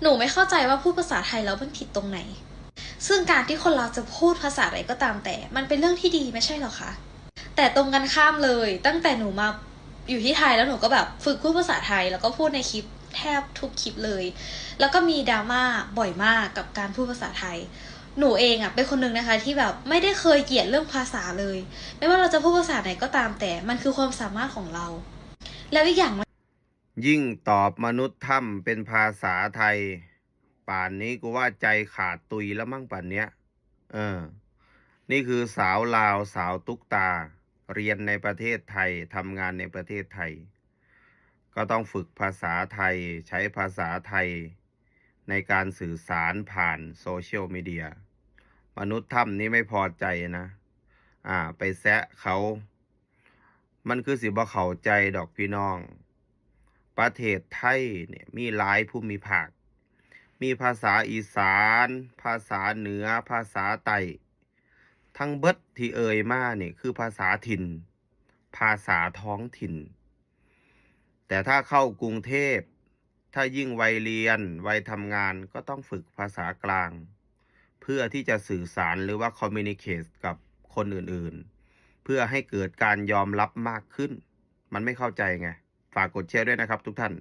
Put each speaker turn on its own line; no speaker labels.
หนูไม่เข้าใจว่าพูดภาษาไทยแล้วมันผิดตรงไหนซึ่งการที่คนเราจะพูดภาษาอะไรก็ตามแต่มันเป็นเรื่องที่ดีไม่ใช่หรอคะแต่ตรงกันข้ามเลยตั้งแต่หนูมาอยู่ที่ไทยแล้วหนูก็แบบฝึกพูดภาษาไทยแล้วก็พูดในคลิปแทบทุกคลิปเลยแล้วก็มีดราม่าบ่อยมากกับการพูดภาษาไทยหนูเองอ่ะเป็นคนหนึ่งนะคะที่แบบไม่ได้เคยเกลียดเรื่องภาษาเลยไม่ว่าเราจะพูดภาษาไหนก็ตามแต่มันคือความสามารถของเราแล้วอีกอย่าง
ยิ่งตอบมนุษย์ถ้ำเป็นภาษาไทยป่านนี้กูว่าใจขาดตุยแล้วมั่งป่านเนี้ยเออนี่คือสาวลาวสาวตุ๊กตาเรียนในประเทศไทยทำงานในประเทศไทยก็ต้องฝึกภาษาไทยใช้ภาษาไทยในการสื่อสารผ่านโซเชียลมีเดียมนุษย์ถ้ำนี้ไม่พอใจนะไปแซะเขามันคือสิบ่เข้าใจดอกพี่น้อง ประเทศไทยเนี่ยมีหลายภูมิภาค มีภาษาอีสาน ภาษาเหนือ ภาษาใต้ทั้งเบิดที่เอ่ยมาเนี่ยคือภาษาถิ่น ภาษาท้องถิ่น แต่ถ้าเข้ากรุงเทพ ถ้ายิ่งวัยเรียนวัยทำงานก็ต้องฝึกภาษากลาง เพื่อที่จะสื่อสารหรือว่า communicate กับคนอื่นๆ เพื่อให้เกิดการยอมรับมากขึ้น มันไม่เข้าใจไง ฝากกดแชร์ด้วยนะครับทุกท่าน